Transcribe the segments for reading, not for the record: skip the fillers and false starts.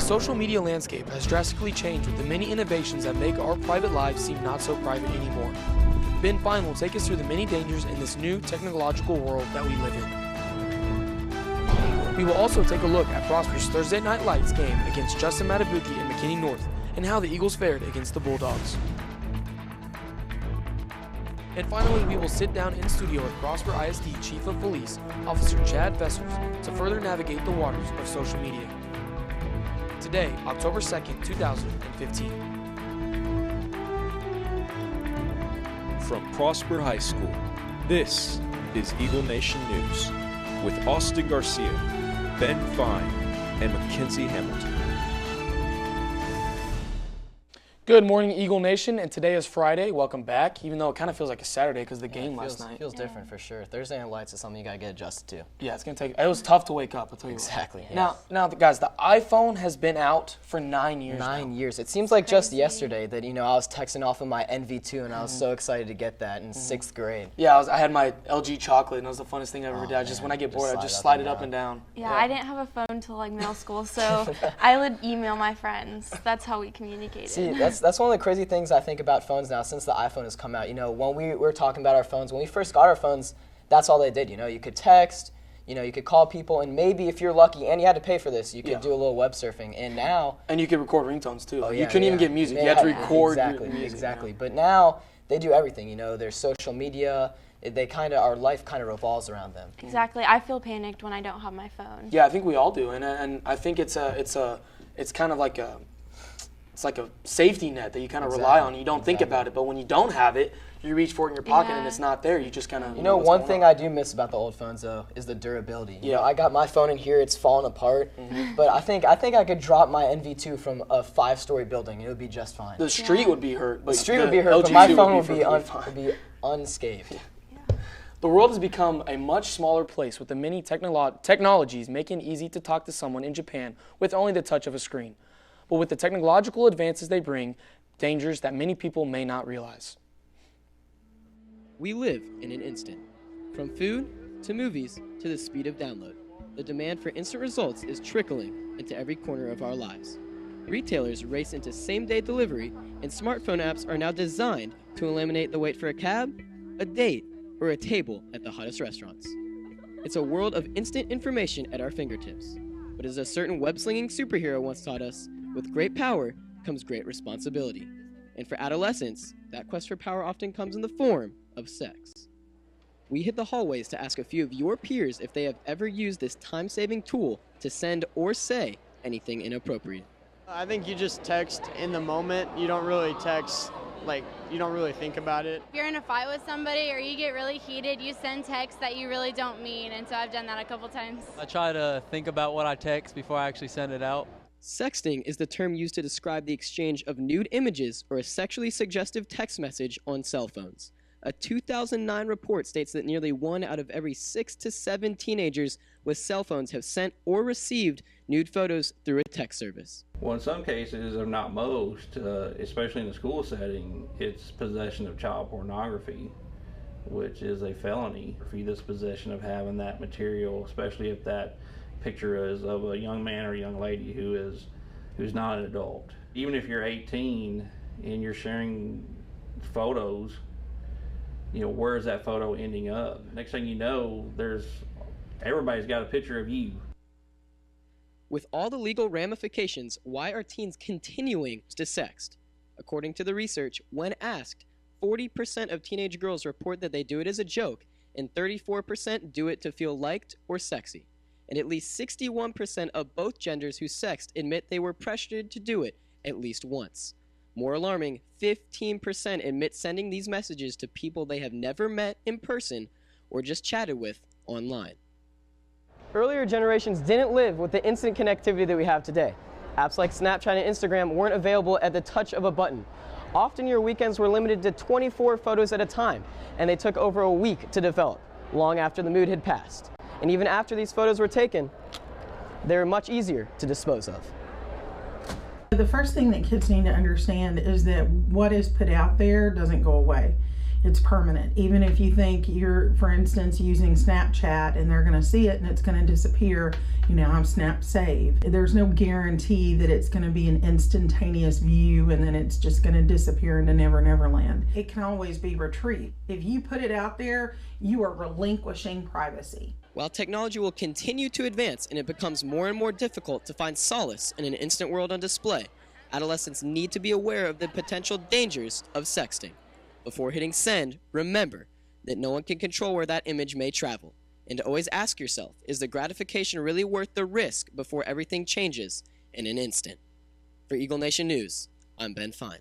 social media landscape has drastically changed with the many innovations that make our private lives seem not so private anymore. Fein will take us through the many dangers in this new technological world that we live in. We will also take a look at Prosper's Thursday Night Lights game against Justin Matabuki and McKinney North and how the Eagles fared against the Bulldogs. And finally, we will sit down in studio with Prosper ISD Chief of Police, Officer Chad Vessels, to further navigate the waters of social media. Today, October 2nd, 2015. From Prosper High School, this is Eagle Nation News with Austin Garcia, Ben Fein, and Mackenzie Hamilton. Good morning, Eagle Nation, and today is Friday. Welcome back, even though it kind of feels like a Saturday because of the game last night. It feels different for sure. Thursday Night Lights is something you got to get adjusted to. Yeah, it's going to take, it was tough to wake up, I'll tell you Exactly. what. Now, guys, the iPhone has been out for 9 years 9 years. It seems like just yesterday that, I was texting off of my NV2 and I was so excited to get that in 6th grade. Yeah, I had my LG chocolate, and it was the funnest thing I ever did. When I get bored, I just slide it up and down. Yeah, I didn't have a phone until like middle school, so I would email my friends. That's how we communicated. See, that's one of the crazy things I think about phones now since the iPhone has come out. When we were talking about our phones, when we first got our phones, that's all they did. You could text, you could call people, and maybe if you're lucky, and you had to pay for this, you could do a little web surfing. And now... And you could record ringtones, too. Oh, you couldn't even get music. You had to record music. Exactly. But now, they do everything. There's social media. Our life kind of revolves around them. Exactly. I feel panicked when I don't have my phone. Yeah, I think we all do. And I think it's kind of like a... It's like a safety net that you kind of rely on. You don't think about it, but when you don't have it, you reach for it in your pocket and it's not there. You just kind of. One thing I do miss about the old phones though is the durability. I got my phone in here; it's falling apart. But I think I could drop my NV2 from a 5-story building; it would be just fine. The street would be hurt. But the street would be hurt, but my phone would be unscathed. The world has become a much smaller place with the many technologies making it easy to talk to someone in Japan with only the touch of a screen. But with the technological advances they bring, dangers that many people may not realize. We live in an instant. From food to movies to the speed of download, the demand for instant results is trickling into every corner of our lives. Retailers race into same-day delivery, and smartphone apps are now designed to eliminate the wait for a cab, a date, or a table at the hottest restaurants. It's a world of instant information at our fingertips. But as a certain web-slinging superhero once taught us, with great power comes great responsibility. And for adolescents, that quest for power often comes in the form of sex. We hit the hallways to ask a few of your peers if they have ever used this time-saving tool to send or say anything inappropriate. I think you just text in the moment. You don't really text, you don't really think about it. If you're in a fight with somebody or you get really heated, you send texts that you really don't mean, and so I've done that a couple times. I try to think about what I text before I actually send it out. Sexting is the term used to describe the exchange of nude images or a sexually suggestive text message on cell phones. A 2009 report states that nearly 1 out of every 6 to 7 teenagers with cell phones have sent or received nude photos through a text service. Well, in some cases, or not most, especially in the school setting, it's possession of child pornography, which is a felony. This possession of having that material, especially if that picture is of a young man or a young lady who's not an adult. Even if you're 18 and you're sharing photos, where is that photo ending up? Next thing you know, everybody's got a picture of you. With all the legal ramifications, why are teens continuing to sext? According to the research, when asked, 40% of teenage girls report that they do it as a joke, and 34% do it to feel liked or sexy. And at least 61% of both genders who sext admit they were pressured to do it at least once. More alarming, 15% admit sending these messages to people they have never met in person or just chatted with online. Earlier generations didn't live with the instant connectivity that we have today. Apps like Snapchat and Instagram weren't available at the touch of a button. Often your weekends were limited to 24 photos at a time, and they took over a week to develop, long after the mood had passed. And even after these photos were taken, they were much easier to dispose of. The first thing that kids need to understand is that what is put out there doesn't go away. it's permanent. Even if you think you're, for instance, using Snapchat and they're going to see it and it's going to disappear, you now have Snap Save. There's no guarantee that it's going to be an instantaneous view and then it's just going to disappear into Never Never Land. It can always be retrieved. If you put it out there, you are relinquishing privacy. While technology will continue to advance and it becomes more and more difficult to find solace in an instant world on display, adolescents need to be aware of the potential dangers of sexting. Before hitting send, remember that no one can control where that image may travel. And to always ask yourself, is the gratification really worth the risk before everything changes in an instant? For Eagle Nation News, I'm Ben Fein.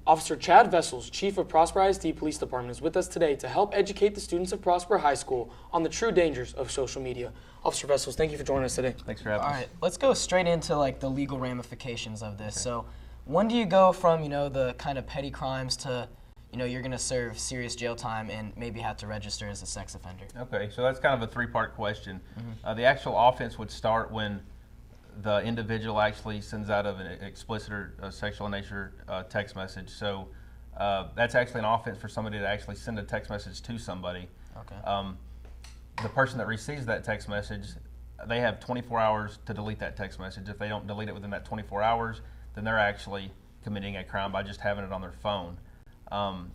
Officer Chad Vessels, Chief of Prosper ISD Police Department, is with us today to help educate the students of Prosper High School on the true dangers of social media. Officer Vessels, thank you for joining us today. Thanks for having us. All right, let's go straight into like the legal ramifications of this. Okay. So, when do you go from, the kind of petty crimes to, you're going to serve serious jail time and maybe have to register as a sex offender? Okay, so that's kind of a three-part question. Mm-hmm. The actual offense would start when the individual actually sends out an explicit or sexual in nature text message. So that's actually an offense for somebody to actually send a text message to somebody. Okay. The person that receives that text message, they have 24 hours to delete that text message. If they don't delete it within that 24 hours, then they're actually committing a crime by just having it on their phone.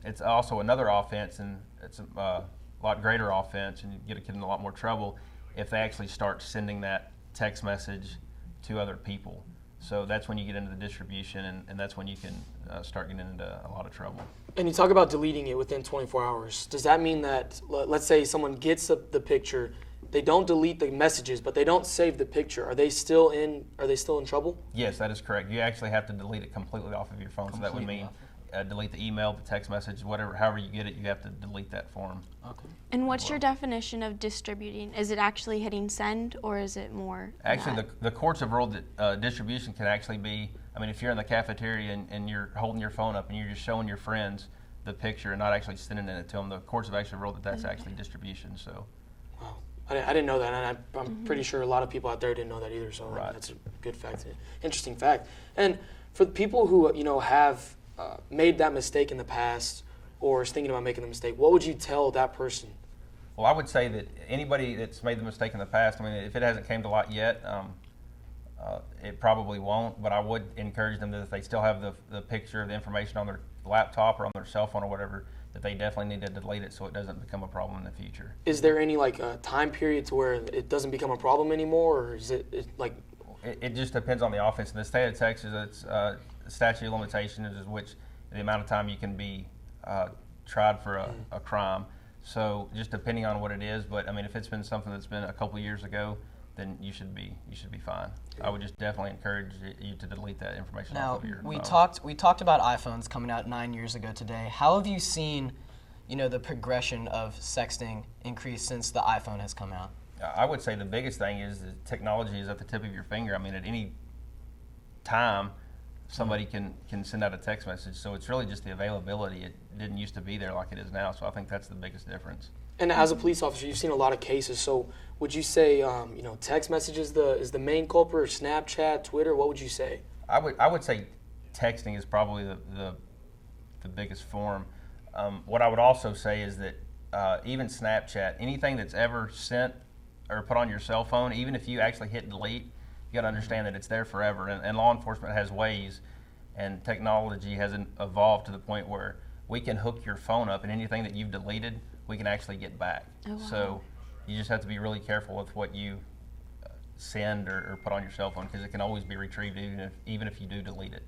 It's also another offense, and it's a lot greater offense, and you get a kid in a lot more trouble if they actually start sending that text message to other people. So that's when you get into the distribution, and that's when you can start getting into a lot of trouble. And you talk about deleting it within 24 hours. Does that mean that, let's say someone gets the picture, they don't delete the messages, but they don't save the picture? Are they still in trouble? Yes, that is correct. You actually have to delete it completely off of your phone. So that would mean delete the email, the text message, whatever, however you get it, you have to delete that for them. Okay. And what's your definition of distributing? Is it actually hitting send, or is it more? Actually, the courts have ruled that distribution can actually be, if you're in the cafeteria and you're holding your phone up and you're just showing your friends the picture and not actually sending it to them, the courts have actually ruled that that's actually distribution. So. Wow. I didn't know that, and I'm pretty sure a lot of people out there didn't know that either, so that's a good fact, interesting fact. And for the people who, have made that mistake in the past or is thinking about making the mistake, what would you tell that person? Well, I would say that anybody that's made the mistake in the past, if it hasn't came to light yet, it probably won't, but I would encourage them that if they still have the picture, the information on their laptop or on their cell phone or whatever, that they definitely need to delete it so it doesn't become a problem in the future. Is there any time period to where it doesn't become a problem anymore, or is it like? It just depends on the offense. In the state of Texas, it's statute of limitations is which the amount of time you can be tried for a crime. So just depending on what it is, but if it's been something that's been a couple of years ago, then you should be fine. I would just definitely encourage you to delete that information off of your phone. We talked about iPhones coming out 9 years ago today. How have you seen, the progression of sexting increase since the iPhone has come out? I would say the biggest thing is that technology is at the tip of your finger. At any time, somebody can send out a text message. So it's really just the availability. It didn't used to be there like it is now. So I think that's the biggest difference. And as a police officer, you've seen a lot of cases. So would you say, text message is the main culprit, or Snapchat, Twitter? What would you say? I would say texting is probably the biggest form. What I would also say is that even Snapchat, anything that's ever sent or put on your cell phone, even if you actually hit delete, you got to understand that it's there forever. And law enforcement has ways, and technology has evolved to the point where we can hook your phone up, and anything that you've deleted, we can actually get back. Oh, wow. So you just have to be really careful with what you send or put on your cell phone, because it can always be retrieved even if you do delete it.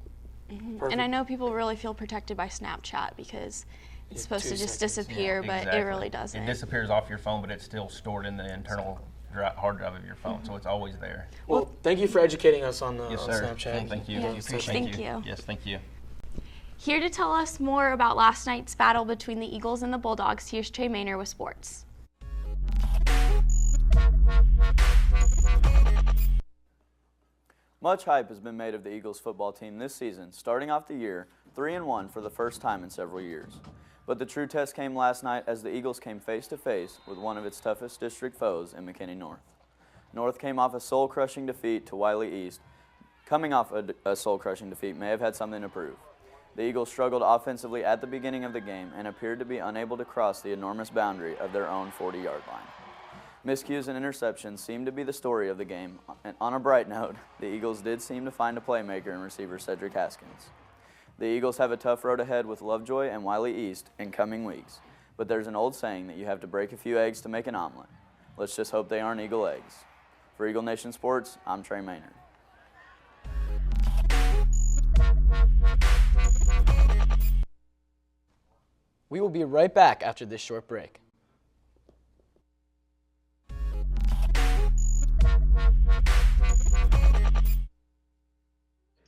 Mm-hmm. And I know people really feel protected by Snapchat because it's supposed to just disappear, but exactly. It really doesn't. It disappears off your phone, but it's still stored in the internal hard drive of your phone, so it's always there. Well, thank you for educating us on yes, on Snapchat. Thank you. Yeah, thank you. Yes, thank you. Here to tell us more about last night's battle between the Eagles and the Bulldogs, here's Trey Maynard with sports. Much hype has been made of the Eagles football team this season, starting off the year 3-1 for the first time in several years. But the true test came last night as the Eagles came face-to-face with one of its toughest district foes in McKinney North. North came off a soul-crushing defeat to Wiley East. Coming off a soul-crushing defeat may have had something to prove. The Eagles struggled offensively at the beginning of the game and appeared to be unable to cross the enormous boundary of their own 40-yard line. Miscues and interceptions seemed to be the story of the game, and on a bright note, the Eagles did seem to find a playmaker in receiver Cedric Haskins. The Eagles have a tough road ahead with Lovejoy and Wiley East in coming weeks, but there's an old saying that you have to break a few eggs to make an omelet. Let's just hope they aren't Eagle eggs. For Eagle Nation Sports, I'm Trey Maynard. We will be right back after this short break.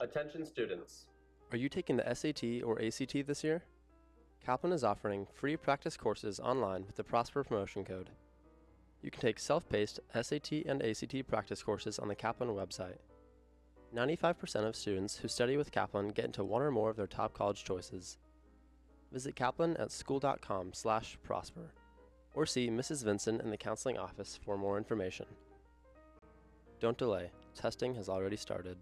Attention students. Are you taking the SAT or ACT this year? Kaplan is offering free practice courses online with the Prosper promotion code. You can take self-paced SAT and ACT practice courses on the Kaplan website. 95% of students who study with Kaplan get into one or more of their top college choices. Visit Kaplan at school.com/prosper or see Mrs. Vincent in the counseling office for more information. Don't delay. Testing has already started.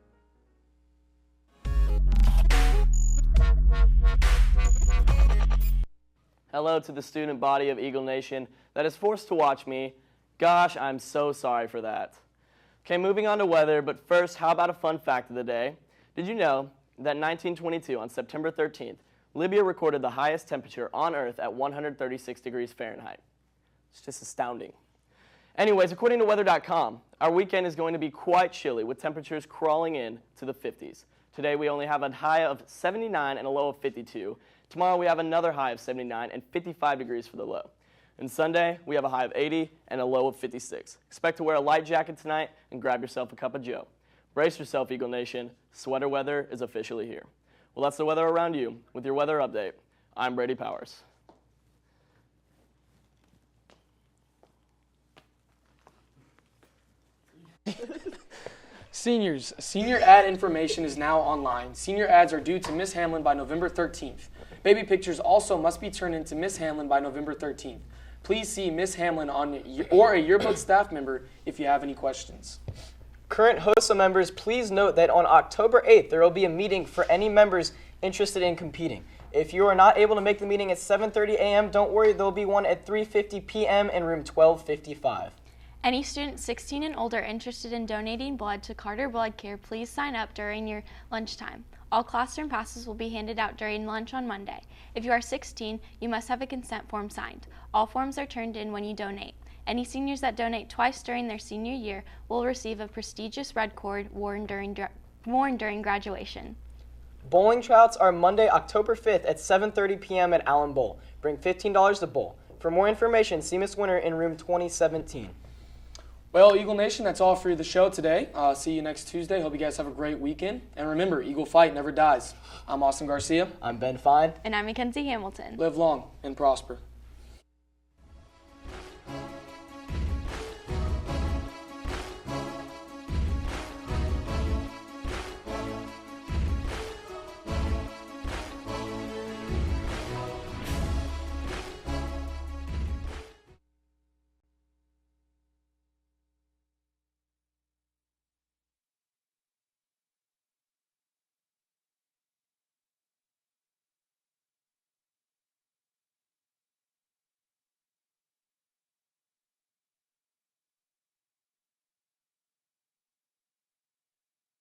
Hello to the student body of Eagle Nation that is forced to watch me. Gosh, I'm so sorry for that. Okay, moving on to weather, but first, how about a fun fact of the day? Did you know that in 1922, on September 13th, Libya recorded the highest temperature on Earth at 136 degrees Fahrenheit? It's just astounding. Anyways, according to weather.com, our weekend is going to be quite chilly with temperatures crawling in to the 50s. Today we only have a high of 79 and a low of 52. Tomorrow we have another high of 79 and 55 degrees for the low. And Sunday we have a high of 80 and a low of 56. Expect to wear a light jacket tonight and grab yourself a cup of joe. Brace yourself, Eagle Nation. Sweater weather is officially here. Well, that's the weather around you with your weather update. I'm Brady Powers. Seniors, senior ad information is now online. Senior ads are due to Miss Hamlin by November 13th. Baby pictures also must be turned in to Miss Hamlin by November 13th. Please see Miss Hamlin or a yearbook staff member if you have any questions. Current HOSA members, please note that on October 8th, there will be a meeting for any members interested in competing. If you are not able to make the meeting at 7:30 a.m., don't worry, there will be one at 3:50 p.m. in room 1255. Any student 16 and older interested in donating blood to Carter Blood Care, please sign up during your lunchtime. All classroom passes will be handed out during lunch on Monday. If you are 16, you must have a consent form signed. All forms are turned in when you donate. Any seniors that donate twice during their senior year will receive a prestigious red cord worn during graduation. Bowling tryouts are Monday, October 5th at 7:30 p.m. at Allen Bowl. Bring $15 to bowl. For more information, see Miss Winter in room 2017. Well, Eagle Nation, that's all for the show today. See you next Tuesday. Hope you guys have a great weekend. And remember, Eagle Fight never dies. I'm Austin Garcia. I'm Ben Fein. And I'm Mackenzie Hamilton. Live long and prosper.